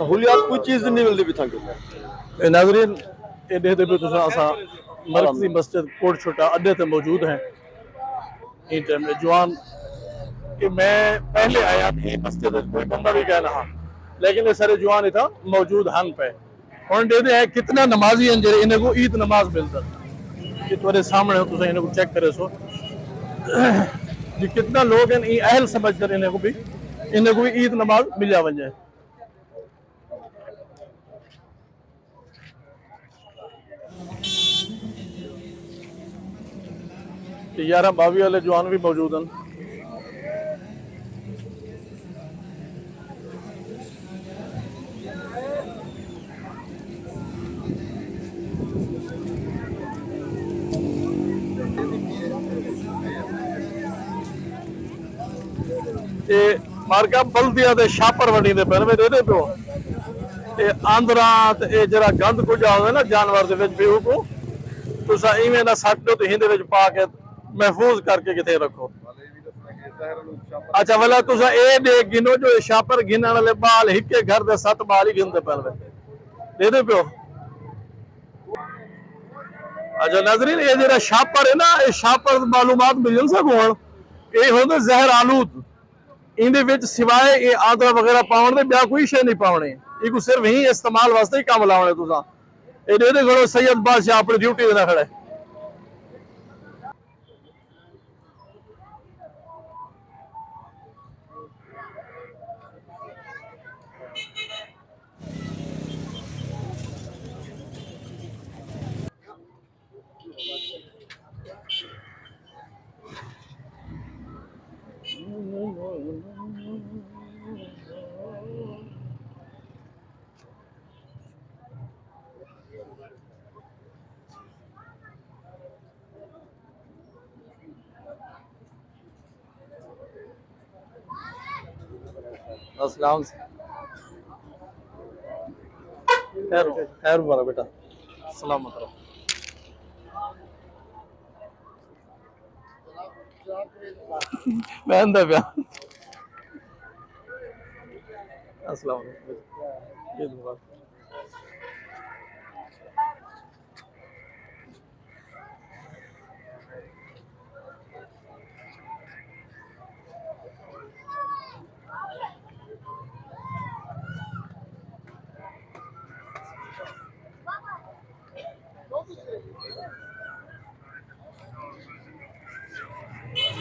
सहूलियात कोई चीज़ नहीं मिलती भी थके नाज़रीन ये देखते पे तुसा असा मरकजी मस्जिद कोट छोटा अड्डे ते मौजूद हैं इन टाइम में जवान कि मैं पहले आया थी मस्जिद कोई बंदा भी कह रहा लेकिन ये सारे जवान इतना मौजूद हन पे और दे दे कितना नमाजी हैं जेरे इन्हें को ईद नमाज मिलता कि तुम्हारे सामने हो तुसा इन्हें को चेक करे सो जी कितना लोग हैं ये अहल समझ कर इन्हें को भी ईद नमाज मिल जा वजे यार बावी वाले जवान भी मौजूद हैं मार्का बल्दिया दे शापर वड़ी दे पैर में दे दे पियो ये आंदरा ते ये जरा गंद कुछ आवे ना जानवर दे विच भी को तुसा इवें ना सट दो ते हिंदे विच पा के महफूज करके किथे रखो अच्छा वाला तुसा ए दे गिनो जो शापर गिनने वाले बाल हिके घर दे 7 बाल ही गिनते पैर में दे दे पियो अच्छा नाज़रीन ये जरा शापर है ना ये शापर मालूमात मिल सको ये होंदे जहर आलूद इंदे विच सिवाय ये आदरा वगैरह पावन दे ब्या कोई शे नहीं पावने इको सिर्फ ही इस्तेमाल वास्ते ही काम लावने तुसा ए दे दे घड़ो सैयद बादशाह अपनी ड्यूटी देना खड़े अस्सलाम खैर खैर मुबारक बेटा सलामत रहो मैं अंदर पे अस्सलाम वालेकुम ईद मुबारक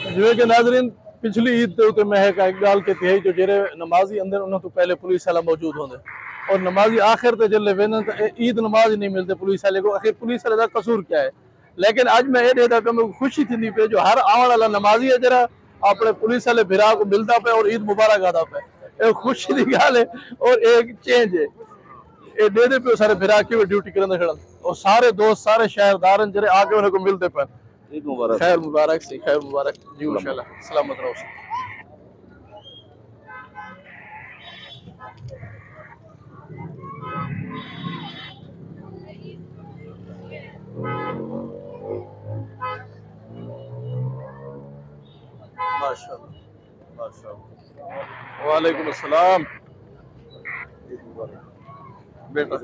जिवें कि नाज़रीन पिछली ईद के उत्ते मैं एक गाल के थे जो जेरे नमाजी अंदर उन्होंने तो पहले पुलिस वाला मौजूद होंगे और नमाजी आखिर ते जल्ले वेन ईद नमाज नहीं मिलते पुलिस वाले को आखिर पुलिस वाले का कसूर क्या है लेकिन आज मैं ये देखा कि खुशी थी पे जो हर आने वाला नमाजी है जरा अपने पुलिस वाले भिरा को मिलता पे और ईद मुबारक आता पे एक खुशी की गाल है और एक चेंज है ये दे दे पे सारे भिरा की ड्यूटी करने खड़ा और सारे दोस्त सारे शहरदार जरे आके उन्हें को मिलते पे ईद मुबारक खैर मुबारक सी खैर मुबारक जी इंशाल्लाह सलामत रहो माशाल्लाह माशाल्लाह वालेकुम अस्सलाम बेटा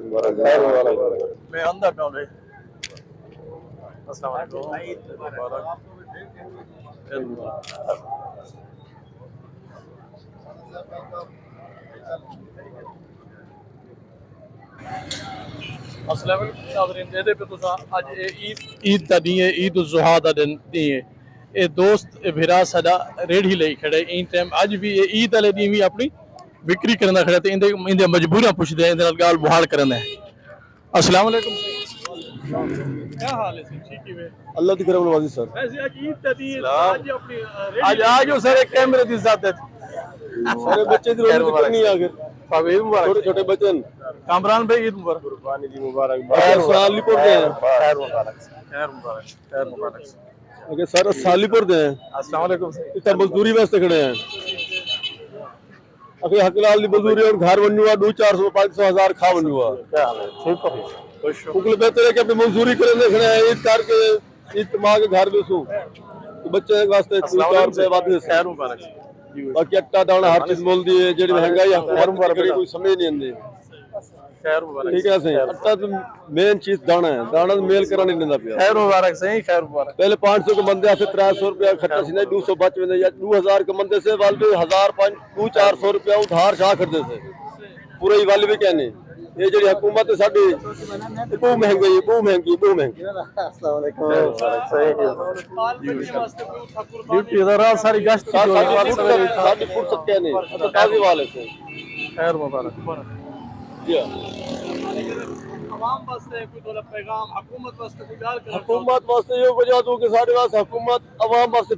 मैं अंदर पे हूं अस्सलाम वालेकुम ईद मुबारक ईद मुबारक अस्सलाम वालेकुम नाज़रीन दे दे पे तुसा आज ईद दा दी है ईद उल जुहा दा दिन दी है ये दोस्त भिरा साडा रेड़ी ले खड़े इन टाइम आज भी ये ईद वाले दी भी अपनी विक्री करना खड़े ते इंदे मजबूरा पुछदे हैं इंदे नाल गाल बुहाल करना है अस्सलाम वालेकुम क्या हाल है सर ठीक है अल्लाह दी करम नवाजी सर वैसे आज ईद दा दी आज अपनी आज आज सर एक कैमरे दी इज्जत है सारे बच्चे दी रोटी करनी है आखिर ईद मुबारक छोटे छोटे बच्चे कामरान भाई ईद मुबारक कुर्बानी दी मुबारक साल लिपोर दे खैर मुबारक खैर मुबारक खैर मुबारक ओके सर सालीपुर दे अस्सलाम वालेकुम इतना मजदूरी वास्ते खड़े हैं अगर हकलाल दी मजदूरी और घर बननी हुआ 200-400 500 हजार खा बननी हुआ क्या हाल है ठीक हो खुश हो उनके बेहतर है कि अपनी मजदूरी करने खड़े हैं ईद करके ईद मां के घर बेसू तो बच्चे वास्ते 4 रुपए वापस खैर मुबारक बाकी आटा दाना हर चीज मोल दी है जेडी महंगाई है कोई समझ नहीं आंदी खैर मुबारक ठीक है सही आटा तो मेन चीज दाना है दाना तो मेल करा नहीं देना पिया खैर मुबारक सही खैर मुबारक पहले 500 के बंदे से 300 रुपया खर्चा सी नहीं 200 बच में या 2000 के बंदे से वाल भी 1000 5 400 रुपया उधार छा करते थे पूरे ही वाल भी कहने ये जी हुकूमत है साडी बहुत महंगी ड्यूटी इधर सारी गश्त की जो है, साडी फुर्सत कहने तो काजी वाले से खैर मुबारक जी आवाम वास्ते कोई थोड़ा पैगाम हुकूमत वास्ते कोई गाल कर हुकूमत वास्ते ये वजह दूं कि साडे वास्ते हुकूमत अवाम वास्ते